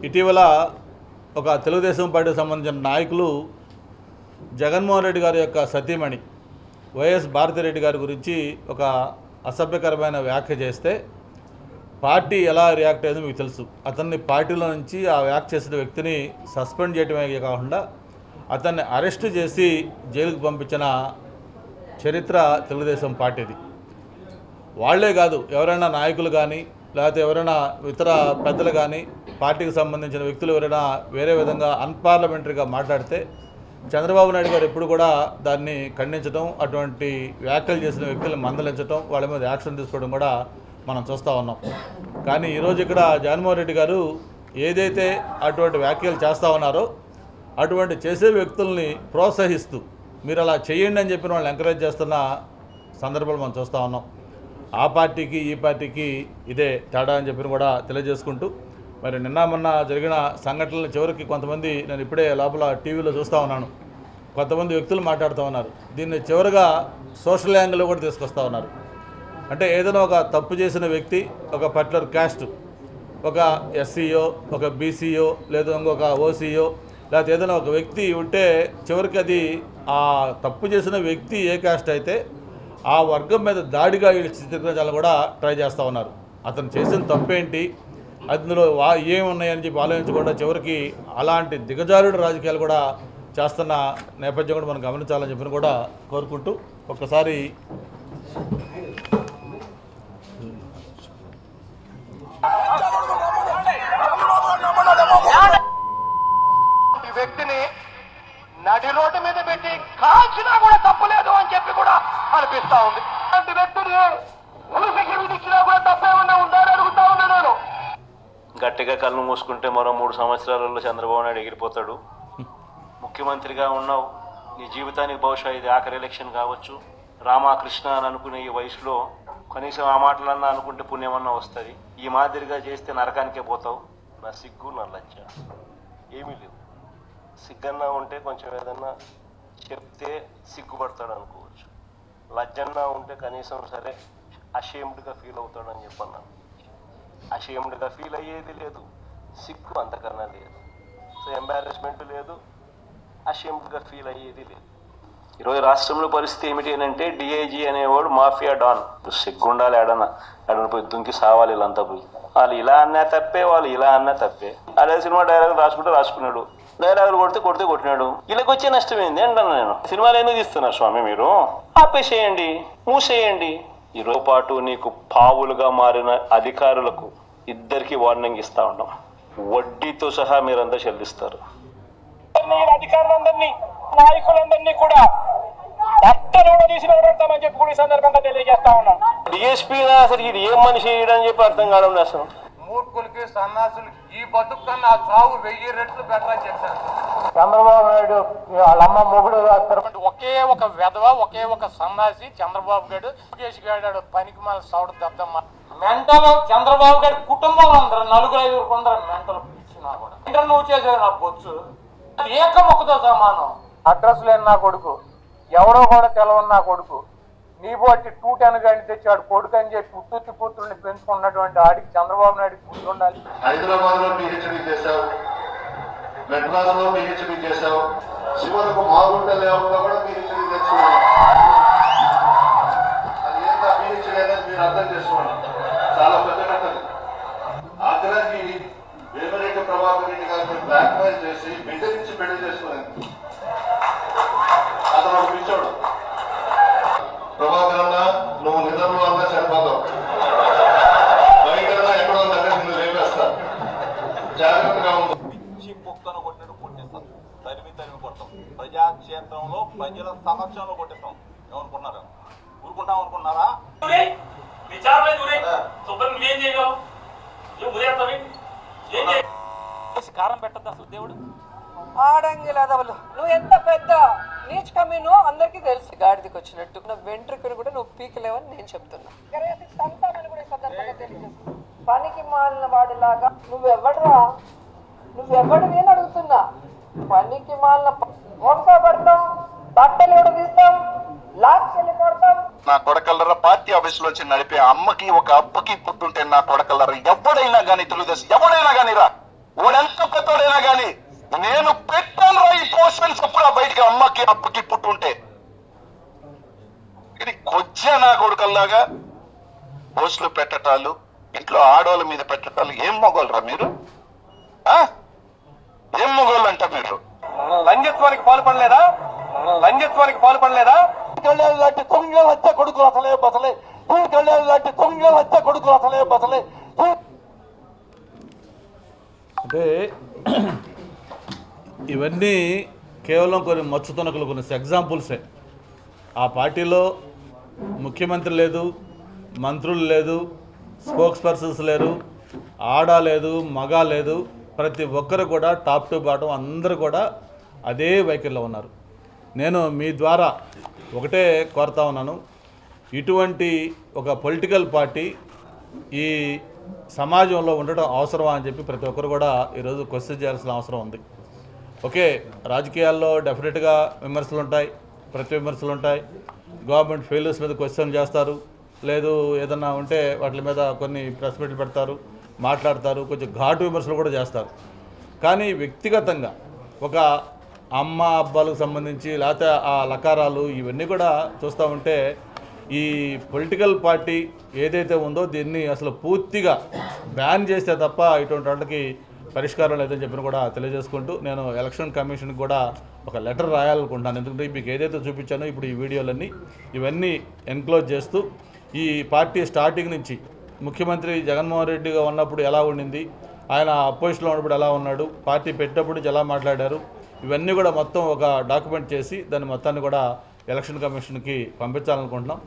ఇటీవల ఒక తెలుగుదేశం పార్టీకి సంబంధించిన నాయకులు జగన్మోహన్ రెడ్డి గారి యొక్క సతీమణి వైఎస్ భారతిరెడ్డి గారి గురించి ఒక అసభ్యకరమైన వ్యాఖ్య చేస్తే పార్టీ ఎలా రియాక్ట్ అయ్యిందో మీకు తెలుసు. అతన్ని పార్టీలో నుంచి ఆ వ్యాఖ్య చేసిన వ్యక్తిని సస్పెండ్ చేయడమే కాకుండా అతన్ని అరెస్టు చేసి జైలుకు పంపించిన చరిత్ర తెలుగుదేశం పార్టీది. వాళ్లే కాదు, ఎవరైనా నాయకులు కానీ లేకపోతే ఎవరైనా ఇతర పెద్దలు కానీ పార్టీకి సంబంధించిన వ్యక్తులు ఎవరైనా వేరే విధంగా అన్పార్లమెంటరీగా మాట్లాడితే చంద్రబాబు నాయుడు గారు ఎప్పుడు కూడా దాన్ని ఖండించడం, అటువంటి వ్యాఖ్యలు చేసిన వ్యక్తులను మందలించడం, వాళ్ళ మీద యాక్షన్ తీసుకోవడం కూడా మనం చూస్తూ ఉన్నాం. కానీ ఈరోజు ఇక్కడ జగన్మోహన్ రెడ్డి గారు ఏదైతే అటువంటి వ్యాఖ్యలు చేస్తూ ఉన్నారో అటువంటి చేసే వ్యక్తుల్ని ప్రోత్సహిస్తూ మీరు అలా చేయండి అని చెప్పిన వాళ్ళని ఎంకరేజ్ చేస్తున్న సందర్భాలు మనం చూస్తూ ఉన్నాం. ఆ పార్టీకి ఈ పార్టీకి ఇదే తేడా అని చెప్పిన కూడా తెలియజేసుకుంటూ, మరి నిన్న మొన్న జరిగిన సంఘటనల చివరికి కొంతమంది, నేను ఇప్పుడే లోపల టీవీలో చూస్తూ ఉన్నాను, కొంతమంది వ్యక్తులు మాట్లాడుతూ ఉన్నారు. దీన్ని చివరిగా సోషల్ యాంగిల్లో కూడా తీసుకొస్తూ ఉన్నారు. అంటే ఏదైనా ఒక తప్పు చేసిన వ్యక్తి, ఒక పర్టికులర్ క్యాస్ట్, ఒక ఎస్సీయో, ఒక బీసీయో, లేదా ఇంకొక ఓసీయో, లేకపోతే ఏదైనా ఒక వ్యక్తి ఉంటే చివరికి అది ఆ తప్పు చేసిన వ్యక్తి ఏ క్యాస్ట్ అయితే ఆ వర్గం మీద దాడిగా వీళ్ళు చిత్రించాలని కూడా ట్రై చేస్తూ ఉన్నారు. అతను చేసిన తప్పేంటి, అందులో ఏమున్నాయని చెప్పి ఆలోచించకుండా చివరికి అలాంటి దిగజారుడు రాజకీయాలు కూడా చేస్తున్న నేపథ్యం కూడా మనం గమనించాలని చెప్పి కూడా కోరుకుంటూ, ఒక్కసారి వ్యక్తిని నడి రోడ్డు మీద పెట్టి కాల్చినా కూడా తప్పులేదు అని చెప్పి కూడా అనిపిస్తా ఉంది. అలాంటి వ్యక్తిని సెక్యూరిటీ ఇచ్చినా కూడా తప్పేమన్నా ఉందా అని అడుగుతా ఉన్నా నేను. గట్టిగా కళ్ళు మూసుకుంటే మరో 3 సంవత్సరాలలో చంద్రబాబు నాయుడు ఎగిరిపోతాడు. ముఖ్యమంత్రిగా ఉన్నావు, నీ జీవితానికి బహుశా ఇది ఆఖరి ఎలక్షన్ కావచ్చు. రామకృష్ణ అని అనుకునే ఈ వయసులో కనీసం ఆ మాటలన్నా అనుకుంటే పుణ్యమన్నా వస్తుంది. ఈ మాదిరిగా చేస్తే నరకానికే పోతావు. నా సిగ్గు, నా లజ్జ ఏమీ లేవు. సిగ్గన్నా ఉంటే కొంచెం ఏదన్నా చెప్తే సిగ్గుపడతాడు అనుకోవచ్చు. లజ్జన్నా ఉంటే కనీసం సరే అషేమ్డ్గా ఫీల్ అవుతాడని చెప్పన్నాను. అషేమ్డ్గా ఫీల్ అయ్యేది లేదు, సిగ్గు అంతకన్నా లేదు. సో ఎంబారెస్మెంట్ లేదు, అషేమ్డ్గా ఫీల్ అయ్యేది లేదు. ఈరోజు రాష్ట్రంలో పరిస్థితి ఏమిటి అని అంటే, డిఐజీ అనేవాడు మాఫియా డాన్. సిగ్గుండాలి, ఆడన పోయి దుంకి సావాలి. వీళ్ళంతా పోయి వాళ్ళు ఇలా అన్నా తప్పే, వాళ్ళు ఇలా అన్నా తప్పే. అదే సినిమా డైలాగ్ రాసుకున్నాడు, డైలాగులు కొట్టినాడు. వీళ్ళకి వచ్చే నష్టం ఏంది అంటాను నేను. సినిమాలు ఎందుకు తీస్తున్నారు స్వామి? మీరు ఆపేసేయండి, మూసేయండి. ఈరోజు పాటు నీకు పావులుగా మారిన అధికారులకు ఇద్దరికి వార్నింగ్ ఇస్తా ఉన్నాం. వడ్డీతో సహా మీరంతా చెల్లిస్తారు. అధికారులందరినీ, నాయకులందరినీ కూడా తీసి నిలబెడతామని చెప్పి కూడా ఈ సందర్భంగా తెలియజేస్తా ఉన్నాం. డిఎస్పీ అసలు ఇది ఏం మనిషి అని చెప్పి అర్థం కావడం అసలు. మూర్ఖులకి, సన్నాసులకి ఈ బతుకు కన్నా చావు 1000 రెట్లు బెటర్ అని చెప్పారు చంద్రబాబు నాయుడు. వాళ్ళమ్మ మొగుడు ఒకే ఒక వెధవ, ఒకే ఒక సన్నాసి చంద్రబాబు గారు. కేసు గాడు పనికి మన సౌడు దద్దమ్మ మెంటల్. చంద్రబాబు గారి కుటుంబంలో అందరూ 4-5 కొందరు మెంటల్ ఇచ్చినా కూడా ఇంటర్ నువ్వు చేసేది నా బొచ్చు ఏక మొక్కతో సమానం. అడ్రస్ లేని నా కొడుకు, ఎవడో కూడా తెలవని నా కొడుకు, నీ బట్టి 210 గంట తెచ్చాడు కొడుకు అని చెప్పి పుట్టుత్తి పుత్రుల్ని పెంచుకున్నటువంటి ఆడికి చంద్రబాబు నాయుడికి గుర్తు ఉండాలి. హైదరాబాద్ లో పిహెచ్డీ చేశావు, మెడ్రాస్ లో పిహెచ్డీ చేశావు, చివరకు మాగుంట లేఅవుట్ లో కూడా పిహెచ్డీ తెచ్చుకున్నావు. అది ఎంత పిహెచ్డీ అనేది మీరు అర్థం చేసుకోండి. చాలా పెద్ద కథ. ఆఖరాకి వేమిరెడ్డి ప్రభాకర్ రెడ్డి గారిని బ్లాక్ మెయిల్ చేసి బెదిరించి పెళ్లి చేసుకున్నాను. అతను ఒక పిచ్చోడు. ప్రభాకర్ అన్న, నువ్వు నిజంలో అన్నా చనిపోతావు, బయటన్నా ఎక్కడో దగ్గర నిన్ను లేపేస్తా, జాగ్రత్తగా ఉంది. పిచ్చి కుక్కను కొట్టినట్టు కొట్టేస్తాం, తరిమి కొడతాం. ప్రజాక్షేత్రంలో ప్రజల సమక్షంలో కొట్టేస్తాం. ఏమనుకున్నారా? ఊరుకుంటాం అనుకున్నారా? కారం పెట్టద్దు అసలు దేవుడు. ఆడంగి లేదవలు నువ్వు ఎంత పెద్ద నీచ్ కమీనో అందరికీ తెలుసు. గాడిదికి వచ్చినట్టు నా వెంట్రుకను కూడా నువ్వు పీకలేవని నేను చెప్తున్నా. పనికి మాలిన వాడిలాగా నువ్వెవడరా, నువ్వెవడివి అని అడుగుతున్నా. పనికి మాలిన వంకా పడతాం, బట్టలు కూడా తీస్తాం, లాక్కెళ్ళి కొడతాం. నా కొడకల్లర పార్టీ ఆఫీసులో వచ్చి నడిపే అమ్మకి ఒక అబ్బకి పుట్టుంటే నా కొడకల్లర ఎవడైనా గానీ తెలుగుదేశం ఎవడైనా గానీ రా ఓడెంత చెప్తాడైనా కానీ నేను పెట్టాను ఈ పోస్ట్మెన్ చెప్పురా బయటికి అమ్మకి అప్పకి పుట్టుంటే. ఇది కొచ్చా నా కొడుకల్లాగా పోస్టులు పెట్టటాలు, ఇంట్లో ఆడవాళ్ళ మీద పెట్టటాలు. ఏం మొగోళ్ళరా మీరు? ఏం మొగోళ్ళు అంట మీరు? లంజత్వానికి పాల్పడలేదా? లంజత్వానికి పాల్పడలేదా? లాంటి దొంగ హత్య కొడుకులు అసలే బసలే, లాంటి దొంగ హత్య కొడుకులు అసలే బసలే. అంటే ఇవన్నీ కేవలం కొన్ని మచ్చుతునకలు, కొన్ని ఎగ్జాంపుల్సే. ఆ పార్టీలో ముఖ్యమంత్రి లేదు, మంత్రులు లేదు, స్పోక్స్ పర్సన్స్ లేరు, ఆడ లేదు, మగ లేదు. ప్రతి ఒక్కరు కూడా టాప్ టు బాటం అందరూ కూడా అదే వైఖరిలో ఉన్నారు. నేను మీ ద్వారా ఒకటే కోరుతా ఉన్నాను, ఇటువంటి ఒక పొలిటికల్ పార్టీ ఈ సమాజంలో ఉండటం అవసరమా అని చెప్పి ప్రతి ఒక్కరు కూడా ఈరోజు క్వశ్చన్ చేయాల్సిన అవసరం ఉంది. ఓకే, రాజకీయాల్లో డెఫినెట్గా విమర్శలు ఉంటాయి, ప్రతి విమర్శలు ఉంటాయి. గవర్నమెంట్ ఫెయిల్యూర్స్ మీద క్వశ్చన్ చేస్తారు, లేదు ఏదన్నా ఉంటే వాటి మీద కొన్ని ప్రెస్ మీట్లు పెడతారు, మాట్లాడతారు, కొంచెం ఘాటు విమర్శలు కూడా చేస్తారు. కానీ వ్యక్తిగతంగా ఒక అమ్మ అబ్బాలకు సంబంధించి లేకపోతే ఆ లకారాలు ఇవన్నీ కూడా చూస్తూ ఉంటే ఈ పొలిటికల్ పార్టీ ఏదైతే ఉందో దీన్ని అసలు పూర్తిగా బ్యాన్ చేస్తే తప్ప ఇటువంటి వాళ్ళకి పరిష్కారం లేదని చెప్పిన కూడా తెలియజేసుకుంటూ నేను ఎలక్షన్ కమిషన్కి కూడా ఒక లెటర్ రాయాలనుకుంటున్నాను. ఎందుకంటే మీకు ఏదైతే చూపించానో ఇప్పుడు ఈ వీడియోలన్నీ ఇవన్నీ ఎన్క్లోజ్ చేస్తూ ఈ పార్టీ స్టార్టింగ్ నుంచి ముఖ్యమంత్రి జగన్మోహన్ రెడ్డిగా ఉన్నప్పుడు ఎలా ఉండింది, ఆయన అపోజిషన్లో ఉన్నప్పుడు ఎలా ఉన్నాడు, పార్టీ పెట్టినప్పుడు నుంచి ఎలా మాట్లాడారు, ఇవన్నీ కూడా మొత్తం ఒక డాక్యుమెంట్ చేసి దాన్ని మొత్తాన్ని కూడా ఎలక్షన్ కమిషన్కి పంపించాలనుకుంటున్నాం.